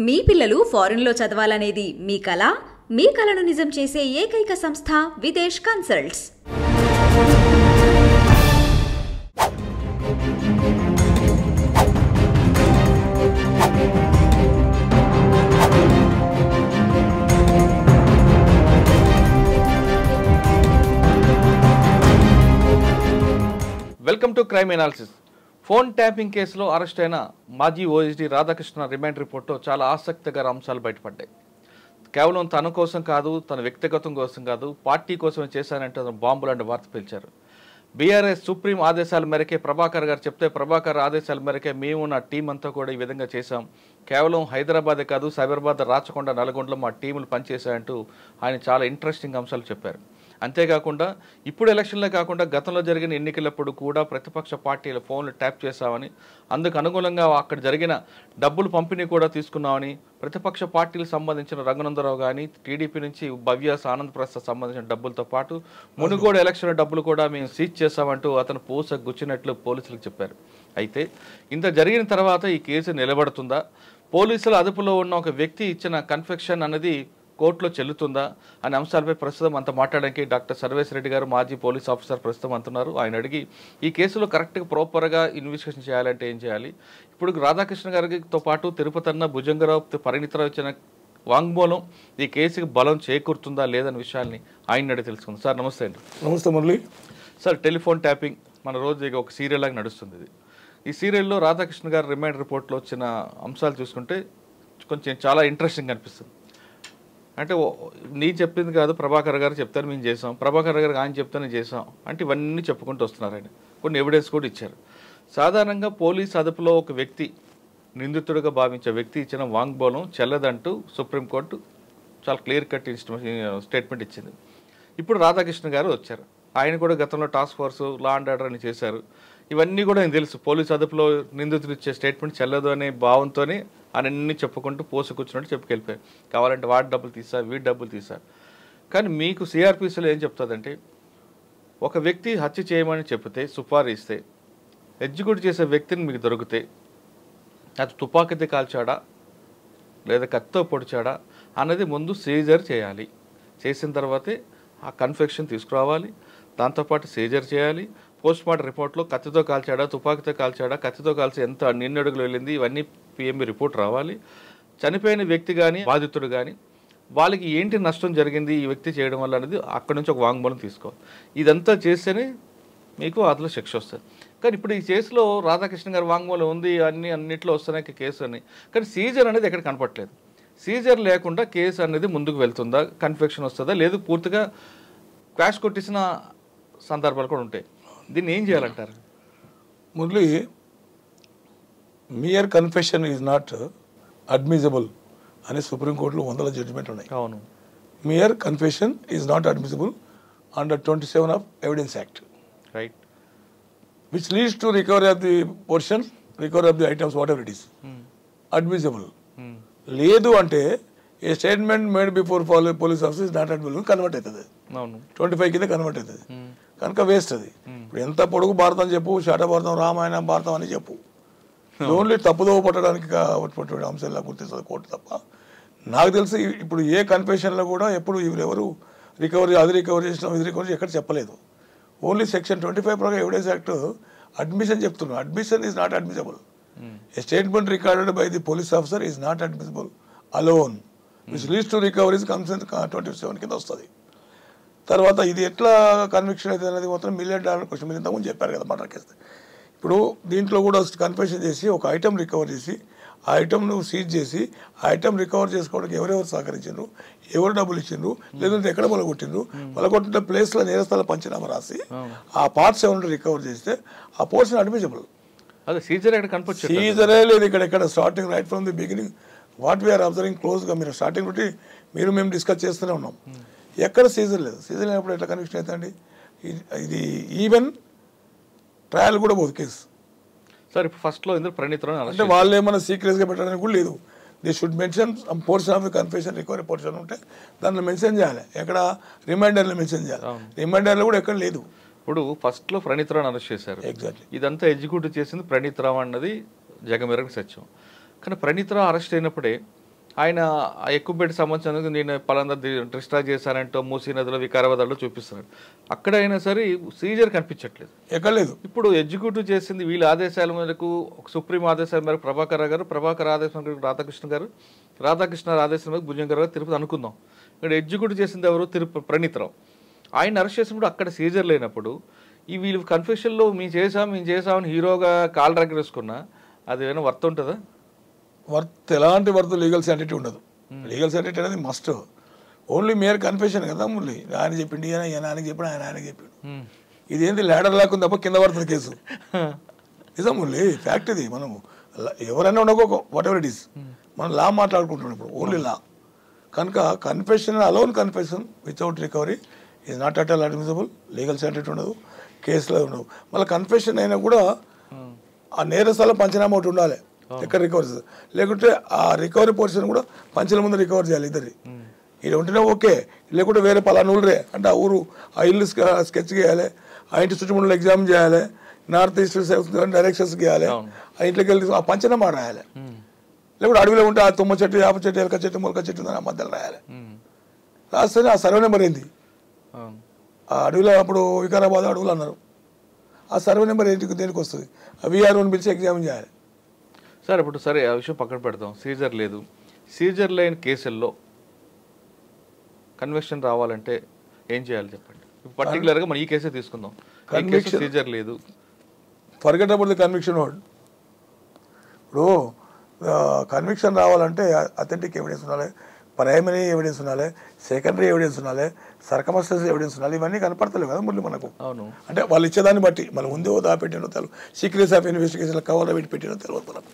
మీ పిల్లలు ఫారెన్లో చదవాలనేది మీ కల? మీ కలను నిజం చేసే ఏకైక సంస్థ Videsh consults. Welcome to crime analysis. Phone tapping కేసులో అరెస్ట్ అయిన మాజీ ఓఎస్డీ రాధాకృష్ణ రిమాండ్ రిపోర్ట్లో చాలా ఆసక్తికర అంశాలు బయటపడ్డాయి. కేవలం తన కోసం కాదు, తన వ్యక్తిగతం కోసం కాదు, పార్టీ కోసమే చేశానంటే బాంబు లాంటి వార్త పిలిచారు. బీఆర్ఎస్ సుప్రీం ఆదేశాల మేరకే ప్రభాకర్ గారు చెప్తే, ప్రభాకర్ ఆదేశాల మేరకే మేము నా టీం అంతా కూడా ఈ విధంగా చేశాం. కేవలం హైదరాబాదే కాదు, సైబరాబాద్, రాచకొండ, నల్గొండలో మా టీములు పనిచేశాయంటూ ఆయన చాలా ఇంట్రెస్టింగ్ అంశాలు చెప్పారు. అంతేకాకుండా ఇప్పుడు ఎలక్షన్లే కాకుండా గతంలో జరిగిన ఎన్నికలప్పుడు కూడా ప్రతిపక్ష పార్టీల ఫోన్లు ట్యాప్ చేశామని, అందుకు అనుగుణంగా అక్కడ జరిగిన డబ్బులు పంపిణీ కూడా తీసుకున్నామని, ప్రతిపక్ష పార్టీలకు సంబంధించిన రఘునందరావు కానీ, టీడీపీ నుంచి భవ్యాస్ ఆనంద్ ప్రసాద్ సంబంధించిన డబ్బులతో పాటు మునుగోడు ఎలక్షన్ డబ్బులు కూడా మేము సీజ్ చేశామంటూ అతను పూస గుచ్చినట్లు పోలీసులకు చెప్పారు. అయితే ఇంత జరిగిన తర్వాత ఈ కేసు నిలబడుతుందా? పోలీసుల అదుపులో ఉన్న ఒక వ్యక్తి ఇచ్చిన కన్ఫెక్షన్ అనేది కోర్టులో చెల్లుతుందా అనే అంశాలపై ప్రస్తుతం అంత మాట్లాడడానికి డాక్టర్ సర్వేశ్వర రెడ్డి గారు, మాజీ పోలీస్ ఆఫీసర్, ప్రస్తుతం అంటున్నారు. ఆయన అడిగి ఈ కేసులో కరెక్ట్గా ప్రాపర్గా ఇన్వెస్టిగేషన్ చేయాలంటే ఏం చేయాలి? ఇప్పుడు రాధాకృష్ణ గారితో పాటు తిరుపతన్న, భుజంగరావు, పరిణితరావు ఇచ్చిన వాంగ్మూలం ఈ కేసుకి బలం చేకూరుతుందా లేదనే విషయాన్ని ఆయన అడిగి తెలుసుకుందాం. సార్ నమస్తే అండి. నమస్తే మురళి. సార్, టెలిఫోన్ ట్యాపింగ్ మన రోజు ఒక సీరియల్ లాగా నడుస్తుంది. ఇది ఈ సీరియల్లో రాధాకృష్ణ గారి రిమాండ్ రిపోర్ట్లో వచ్చిన అంశాలు చూసుకుంటే కొంచెం చాలా ఇంట్రెస్టింగ్ అనిపిస్తుంది. అంటే నీ చెప్పింది కాదు, ప్రభాకర్ గారు చెప్తారు మేము చేసాం, ప్రభాకర్ గారికి ఆయన చెప్తానే చేసాం అంటే ఇవన్నీ చెప్పుకుంటూ వస్తున్నారు. ఆయన కొన్ని ఎవిడెన్స్ కూడా ఇచ్చారు. సాధారణంగా పోలీస్ అదుపులో ఒక వ్యక్తి, నిందితుడిగా భావించే వ్యక్తి ఇచ్చిన వాంగ్మూలం చెల్లదంటూ సుప్రీంకోర్టు చాలా క్లియర్ కట్ స్టేట్మెంట్ ఇచ్చింది. ఇప్పుడు రాధాకృష్ణ గారు వచ్చారు. ఆయన కూడా గతంలో task force, law and order అని చేశారు. ఇవన్నీ కూడా ఆయన తెలుసు. పోలీస్ అదుపులో నిందితుడు ఇచ్చే స్టేట్మెంట్ చెల్లదు అనే భావంతోనే అన్నీ చెప్పుకుంటూ పోసుకొచ్చినట్టు చెప్పుకెళ్ళిపోయారు. కావాలంటే వాడి డబ్బులు తీశారు, వీడి డబ్బులు తీశారు. కానీ మీకు సిఆర్పిసిలో ఏం చెప్తుందంటే, ఒక వ్యక్తి హత్య చేయమని చెప్తే, సుపారీ ఇస్తే, ఎగ్జిక్యూట్ చేసే వ్యక్తిని మీకు దొరికితే అది తుపాకీతో కాల్చాడా లేదా కత్తితో పొడిచాడా అన్నది ముందు సీజర్ చేయాలి. చేసిన తర్వాతే ఆ కన్ఫెక్షన్ తీసుకురావాలి. దాంతోపాటు సీజర్ చేయాలి. పోస్ట్ మార్టం రిపోర్ట్లో కత్తితో కాల్చాడా, తుపాకీతో కాల్చాడా, కత్తితో కాల్చి ఎంత ఎన్ని అడుగులు వెళ్ళింది, ఇవన్నీ పిఎంబి రిపోర్ట్ రావాలి. చనిపోయిన వ్యక్తి కానీ, బాధితుడు కానీ, వాళ్ళకి ఏంటి నష్టం జరిగింది ఈ వ్యక్తి చేయడం వల్ల అనేది అక్కడి నుంచి ఒక వాంగ్మూలం తీసుకోవాలి. ఇదంతా చేస్తేనే మీకు అతను శిక్ష వస్తుంది. కానీ ఇప్పుడు ఈ కేసులో రాధాకృష్ణ గారి వాంగ్మూలం ఉంది, అన్నింటిలో వస్తున్నాయి కేసు అని. కానీ సీజర్ అనేది ఎక్కడ కనపట్లేదు. సీజర్ లేకుండా కేసు అనేది ముందుకు వెళ్తుందా, కన్ఫెక్షన్ వస్తుందా, లేదు పూర్తిగా క్వాష్ కొట్టేసిన సందర్భాలు కూడా ఉంటాయి. దీన్ని ఏం చేయాలంటారు? Murali, mere confession is not admissible అని సుప్రీంకోర్టులో 100 జడ్జిమెంట్ ఉన్నాయి. అవును. Mere confession is not admissible under 27 of evidence act, right, which leads to recovery of the portion, recovery of the items whatever it is admissible. లేదు అంటే a statement made before police officer is not admissible, convert అవుతుంది. 25 కింద convert అవుతుంది. కనుక waste అది. ఇప్పుడు ఎంత పొడుగు భారతం చెప్పు, శటభారతం, రామాయణ, భారతం అని చెప్పు, ఓన్లీ తప్పుదో పట్టడానికి అంశాల్లో గుర్తిస్తుంది కోర్టు తప్ప. నాకు తెలిసి ఇప్పుడు ఏ కన్ఫెషన్లో కూడా ఎప్పుడు ఎవరు రికవరీ, అది రికవరీ చేసినాం, ఇది రికవరీ ఎక్కడ చెప్పలేదు. ఓన్లీ సెక్షన్ 25 ప్రకారం ఎవిడెన్స్ యాక్ట్ అడ్మిషన్ చెప్తున్నాం. Admission is not admissible. A statement recorded by the police officer is not admissible alone, which leads to recoveries comes in 27 కింద వస్తుంది. తర్వాత ఇది ఎట్లా కన్విక్షన్ అవుతుంది అనేది మొత్తం $1 మిలియన్ క్వశ్చన్. మీరు ఇంతకుముందు చెప్పారు కదా మర్డర్ కేసు. ఇప్పుడు దీంట్లో కూడా కన్ఫెషన్ చేసి ఒక ఐటమ్ రికవర్ చేసి ఆ ఐటమ్ను సీజ్ చేసి ఆ ఐటమ్ రికవర్ చేసుకోవడానికి ఎవరెవరు సహకరించారు, ఎవరు డబ్బులు ఇచ్చిండ్రు, లేదంటే ఎక్కడ పొలగొట్టిండ్రు, పొలగొట్టిన ప్లేస్లో నేరస్థల పంచనామా రాసి ఆ పార్ట్స్ ఏమన్నా రికవర్ చేస్తే ఆ పోర్షన్ అడ్మిసిబుల్. అదే సీజర్ ఎక్కడ కనిపించదు. సీజరే లేదు ఇక్కడ starting right from the beginning what we are observing క్లోజ్గా. మీరు స్టార్టింగ్ నుండి మేము డిస్కస్ చేస్తూనే ఉన్నాం. ఎక్కడ సీజర్ లేదు. సీజర్ లేనప్పుడు ఎట్లా కన్విక్షన్ అవుతుందండి? ఇది ఈవెన్ ట్రయల్ కూడా పోదు కేసు. సార్, ఇప్పుడు ఫస్ట్లో ఎందుకు ప్రణీతరావు అంటే వాళ్ళు ఏమైనా సీక్రెట్స్గా పెట్టడానికి కూడా లేదు. They should mention portion of the confession, recovery portion ఉంటే దాంట్లో మెన్షన్ చేయాలి. ఎక్కడ రిమైండర్లో మెన్షన్ చేయాలి. రిమైండర్లో కూడా ఎక్కడ లేదు. ఇప్పుడు ఫస్ట్లో ప్రణీతరావు అరెస్ట్ చేశారు. ఎగ్జాక్ట్లీ. ఇదంతా ఎగ్జిక్యూటివ్ చేసింది ప్రణీతరావు అన్నది జగమెరగని సత్యం. కానీ ప్రణీతరావు అరెస్ట్ అయినప్పుడే ఆయన ఆ ఎక్కుపెట్టి సంబంధించినందుకు నేను పలానా డిస్ట్రాక్ట్ చేశానంటో మూసీ నదిలో వికారాబాద్లో చూపిస్తున్నాడు. అక్కడ అయినా సరే సీజర్ కనిపించట్లేదు, ఎక్కడ లేదు. ఇప్పుడు ఎగ్జిక్యూటివ్ చేసింది వీళ్ళ ఆదేశాల మేరకు, సుప్రీం ఆదేశాల మేరకు ప్రభాకర్ గారు, ప్రభాకర్ ఆదేశం మేరకు రాధాకృష్ణ గారు, రాధాకృష్ణ ఆదేశం మేరకు భుజంగర్ గారు తిరుపతి అనుకుందాం. ఇక్కడ ఎగ్జిక్యూటివ్ చేసింది ఎవరు? ప్రణీతరావు. ఆయన అరెస్ట్ చేసినప్పుడు అక్కడ సీజర్ లేనప్పుడు ఈ వీళ్ళు కన్ఫెషన్లో మేము చేసామని హీరోగా కాల్ వేసుకున్నా అది ఏమైనా వర్త్ ఉంటుందా? ఎలాంటి వర్త్ లీగల్ శాంటిటీ ఉండదు. లీగల్ శాంటిటీ అనేది మస్ట్. ఓన్లీ మేయర్ కన్ఫెషన్ కదా మురళి. ఆయన చెప్పిండి ఆయనకి చెప్పాడు, ఆయనకి చెప్పాడు. ఇదేంటి ల్యాడర్ లేకుండా తప్ప కింద పడుతుంది కేసు. నిజం మురళి, ఫ్యాక్ట్ ఇది. మనం ఎవరైనా ఉండకో వాట్ ఎవర్ ఇట్ ఈస్, మనం లా మాట్లాడుకుంటున్నాం ఇప్పుడు, ఓన్లీ లా. కనుక confession, alone confession without recovery is not at all admissible. Legal sanctity ఉండదు, కేసులో ఉండవు. మళ్ళీ కన్ఫెషన్ అయినా కూడా ఆ నేరస్థల పంచనామా ఒకటి ఉండాలి, ఎక్కడ రికవరీ. లేకుంటే ఆ రికవరీ పోర్షన్ కూడా పంచల ముందు రికవర్ చేయాలి ఇద్దరి. ఇది ఉంటేనే ఓకే, లేకుంటే వేరే పలానా ఊళ్ళే అంటే ఆ ఊరు, ఆ ఇల్లు స్కెచ్ చేయాలి, ఆ ఇంటి చుట్టుముళ్ళు ఎగ్జామ్ చేయాలి, నార్త్ ఈస్ట్ డైరెక్షన్స్ గీయాలి, ఆ ఇంట్లోకి వెళ్ళి ఆ పంచనామా రాయాలి. లేకుంటే అడవిలో ఉంటే ఆ తుమ్మ చెట్టు, యాప చెట్టు, ఎలక చెట్టు, మొలక చెట్టు ఉందని ఆ మధ్యలో రాయాలి. రాస్తేనే ఆ సర్వే నెంబర్ ఏంది, ఆ అడవిలో అప్పుడు వికారాబాద్ అడవులు అన్నారు, ఆ సర్వే నెంబర్ ఏంటి, దేనికి వస్తుంది, ఆ వీఆర్ఓని పిలిచి ఎగ్జామిన్ చేయాలి. సార్ ఇప్పుడు సరే ఆ విషయం పక్కన పెడతాం, సీజర్ లేదు. సీజర్ లేని కేసుల్లో కన్విక్షన్ రావాలంటే ఏం చేయాలి చెప్పండి. పర్టికులర్గా మనం ఈ కేసే తీసుకుందాం. సీజర్ లేదు, forget about the conviction word. ఇప్పుడు కన్విక్షన్ రావాలంటే అథెంటిక్ ఎవిడెన్స్ ఉండాలి, ప్రైమరీ ఎవిడెన్స్ ఉండాలి, సెకండరీ ఎవిడెన్స్ ఉండాలి, సర్కమస్టెన్షియల్ ఎవిడెన్స్ ఉండాలి. ఇవన్నీ కనపడతలేవు కదా మురళి మనకు. అవును, అంటే వాళ్ళు ఇచ్చేదాన్ని బట్టి మనం ఉందో దాపెట్టినో తెలియదు, సీక్రెట్స్ ఆఫ్ ఇన్వెస్టిగేషన్ కవర్లో పెట్టినో తెలియదు మనకు.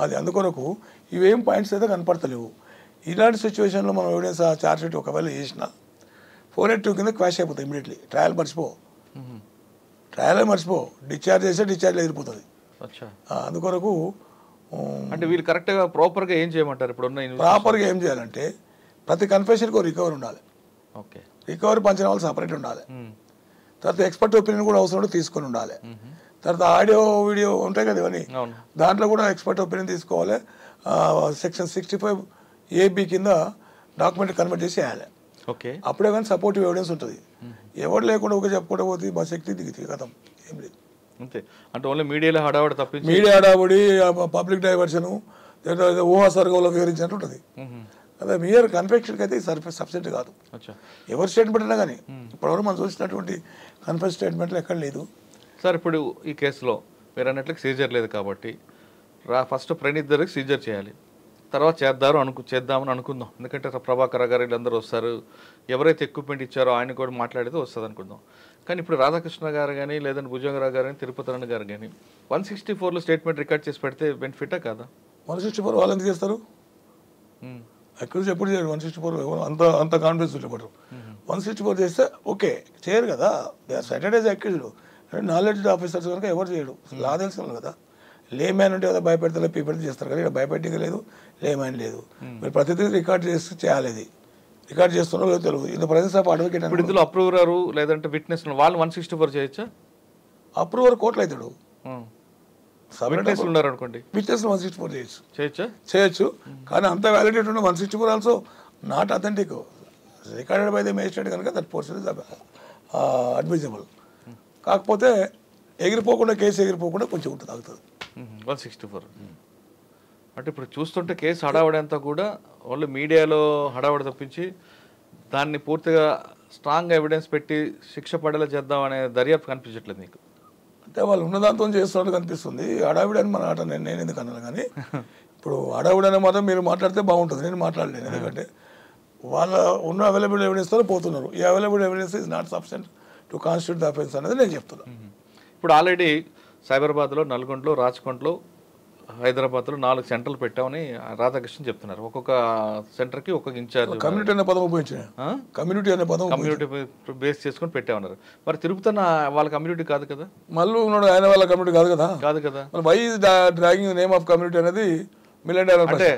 అది అందుకొరకు ఇవేం పాయింట్స్ అయితే కనపడతలేవు. ఇలాంటి సిచ్యువేషన్లో మనం ఎవిడెన్స్ ఛార్జ్ షీట్ ఒకవేళ చేసినా 482 కింద క్వాష్ అయిపోతుంది ఇమీడియట్లీ. ట్రయల్ మర్చిపో, డిశ్చార్జ్ చేస్తే డిశ్చార్జ్ ఎదిరిపోతుంది. అందుకొరకు అంటే వీళ్ళు కరెక్ట్గా ప్రాపర్గా ఏం చేయమంటారు? ఇప్పుడు ప్రాపర్గా ఏం చేయాలంటే ప్రతి కన్ఫెషన్కి రికవరీ ఉండాలి. ఓకే, రికవరీ పంచనామాలు సపరేట్ ఉండాలి. తర్వాత ఎక్స్పర్ట్ ఒపీనియన్ కూడా అవసరం తీసుకొని ఉండాలి. తర్వాత ఆడియో వీడియో ఉంటాయి కదా ఇవన్నీ, దాంట్లో కూడా ఎక్స్పర్ట్ ఒపీనియన్ తీసుకోవాలి. సెక్షన్ 65AB కింద డాక్యుమెంట్ కన్వర్ట్ చేసి వేయాలి. ఓకే, అప్పుడే కానీ సపోర్టివ్ ఎవిడెన్స్ ఉంటుంది. ఎవరు లేకుండా ఒక చెప్పుకుంటూ పోతే మా శక్తి దిగుతుంది కథం, ఏం లేదు. అంతే. అంటే ఓన్లీ మీడియాలో హడావుడి తప్పించి, మీడియా హడావుడి, పబ్లిక్ డైవర్షను, ఊహాసర్గంలో వివరించినట్టు ఉంటుంది. అదే మీయర్ కన్ఫెక్షన్కి అయితే సబ్సెంట్ కాదు. ఎవరి స్టేట్మెంట్ అయినా కానీ ఇప్పటివరకు మనం చూసినటువంటి కన్ఫెషన్ స్టేట్మెంట్లు ఎక్కడ లేదు. సార్ ఇప్పుడు ఈ కేసులో మీరు అన్నట్లకి సీజర్ లేదు కాబట్టి ఫస్ట్ ప్రణీత్ దగ్గరికి సీజర్ చేయాలి, తర్వాత చేద్దామని అనుకుందాం. ఎందుకంటే ప్రభాకర్ గారు వీళ్ళందరూ వస్తారు, ఎవరైతే ఎక్విప్మెంట్ ఇచ్చారో ఆయన కూడా మాట్లాడితే వస్తుంది అనుకుందాం. కానీ ఇప్పుడు రాధాకృష్ణ గారు కానీ లేదంటే భుజంగరావు గారు కానీ తిరుపతి రాణి గారు కానీ 164లో స్టేట్మెంట్ రికార్డ్ చేసి పెడితే బెనిఫిటా కాదా? 164 వాళ్ళు ఎందుకు చేస్తారు? అక్యూజ్ ఎప్పుడు చేయరు 164, అంత కాన్ఫిడెన్స్ చెప్పరు. 164 చేస్తే ఓకే చేయరు కదా, they are cited as accused. Knowledge officers కనుక ఎవరు చేయడు, లా తెలుసు కదా. లేమ్యాన్ ఉంటే కదా భయపెడతా పీపెడితే చేస్తారు కదా, ఇక్కడ భయపెట్టిక లేదు, లేమ్యాన్ లేదు. మీరు ప్రతిదీ రికార్డ్ చేసి చేయాలి. ఇది రికార్డ్ చేస్తున్నారో లేదో తెలియదు. In the presence of advocate. ఇప్పుడు ఇందులో అప్రూవర్ లేదంటే విట్నెస్ వాళ్ళు 164 చేయొచ్చా? అప్రూవర్ కోర్టులో అవుతాడు, ఉన్నారు అనుకోండి, విట్నెస్ 164 చేయొచ్చు. కానీ అంత వ్యాలిడేట్ ఉన్న 164 also not authentic, recorded by the magistrate కనుక దట్ పోర్షన్ ఇస్ అడ్మిసిబుల్. కాకపోతే కేసు ఎగిరిపోకుండా కొంచెం ఉంటుంది, ఆగుతుంది. 164 అంటే ఇప్పుడు చూస్తుంటే కేసు హడావడి అంతా కూడా ఓన్లీ మీడియాలో హడావడి తప్పించి దాన్ని పూర్తిగా స్ట్రాంగ్ ఎవిడెన్స్ పెట్టి శిక్ష పడేలా చేద్దాం అనే దర్యాప్తు కనిపించట్లేదు మీకు? అంటే వాళ్ళు ఉన్నదాంతో చేస్తున్నట్టు కనిపిస్తుంది. హడావిడి అని మన ఆట నేను ఎందుకు అన్నాను. కానీ ఇప్పుడు హడావిడి అనే మాట మీరు మాట్లాడితే బాగుంటుంది, నేను మాట్లాడలేను. ఎందుకంటే వాళ్ళ ఉన్న అవైలబుల్ ఎవిడెన్స్తో పోతున్నారు. ఈ available evidence is not sufficient to constitute the offence అనేది నేను చెప్తున్నాను. ఇప్పుడు ఆల్రెడీ సైబరాబాద్లో, నల్గొండలో, రాచకొండలో, హైదరాబాద్లో 4 సెంటర్లు పెట్టామని రాధాకృష్ణ చెప్తున్నారు. ఒక్కొక్క సెంటర్కి ఒక్కొక్క ఇన్ఛార్జ్. కమ్యూనిటీ అనే పదం ఉపయోగించారు, కమ్యూనిటీ బేస్ చేసుకొని పెట్టామన్నారు. మరి తిరుపతి వాళ్ళ కమ్యూనిటీ కాదు కదా, మళ్ళీ ఉన్నాడు ఆయన వాళ్ళ కమ్యూనిటీ కాదు కదా. Why is dragging name of community అనేది అంటే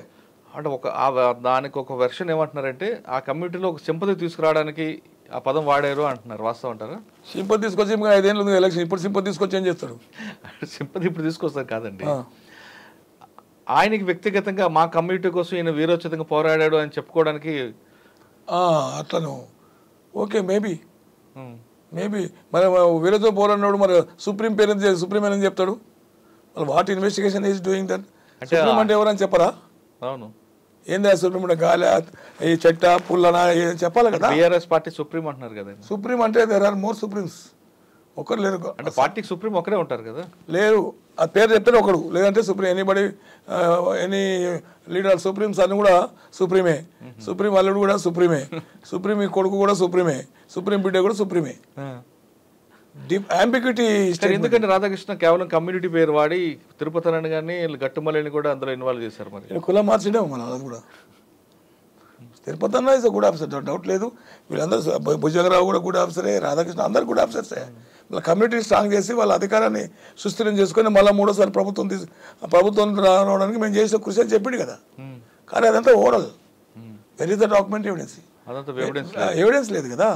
దానికి ఒక వెర్షన్ ఏమంటున్నారంటే ఆ కమ్యూనిటీలో ఒక సింపతి తీసుకురావడానికి ఆ పదం వాడారు అంటున్నారు. వాస్తవం అంటారా? సింపతి తీసుకొచ్చి 5 ఏళ్ళు ఎలక్షన్, ఇప్పుడు సింపతి తీసుకొచ్చి ఏం చేస్తాడు? సింపతి ఇప్పుడు తీసుకొస్తారు కాదండి, ఆయనకి వ్యక్తిగతంగా మా కమ్యూనిటీ కోసం ఈయన వీరోచితంగా పోరాడాడు అని చెప్పుకోవడానికి అట్లను ఓకే మేబీ మరి వీళ్ళతో పోరాడినాడు మరి సుప్రీం పేరెంట్ సుప్రీం అని చెప్తాడు మరి what investigation is doing that supreme అంటే ఎవరని చెప్పరా అవును ఏందా సుప్రీం అంటే గాలి ఈ చెట్ట పుల్లనా చెప్పాలి కదా బీఆర్ఎస్ పార్టీ సుప్రీం అంటున్నారు కదా సుప్రీం అంటే దేర్ ఆర్ మోర్ సుప్రీమ్స్ ఒకరు లేరు అంటే పార్టీకి సుప్రీం ఒకరే ఉంటారు కదా లేరు ఆ పేరు చెప్తే ఒకడు లేదంటే సుప్రీం ఎనీబడి ఎనీ లీడర్ సుప్రీంస్ అని కూడా సుప్రీమే సుప్రీం అల్లుడు కూడా సుప్రీమే సుప్రీం కొడుకు కూడా సుప్రీమే సుప్రీం బిడ్డ కూడా సుప్రీమే అంబిగ్యూటీ. ఎందుకంటే రాధాకృష్ణ కేవలం కమ్యూనిటీ పేరు వాడి తిరుపతి కానీ గట్టుమల్లిని కూడా అందులో ఇన్వాల్వ్ చేశారు. మరి కులం మార్చడే మన అది కూడా తిరుపతి అన్న ఇస్ గుడ్ ఆఫీసర్, డౌట్ లేదు. వీళ్ళందరూ భుజంగరావు కూడా గుడ్ ఆఫీసరే, రాధాకృష్ణ అందరు గుడ్ ఆఫీసర్సే. వాళ్ళ కమ్యూనిటీ స్ట్రాంగ్ చేసి వాళ్ళ అధికారాన్ని సుస్థిరం చేసుకొని మళ్ళీ మూడోసారి ప్రభుత్వం రావడానికి మేము చేసిన కృషి అని చెప్పింది కదా. కానీ అదంతా oral, where is the document evidence లేదు కదా.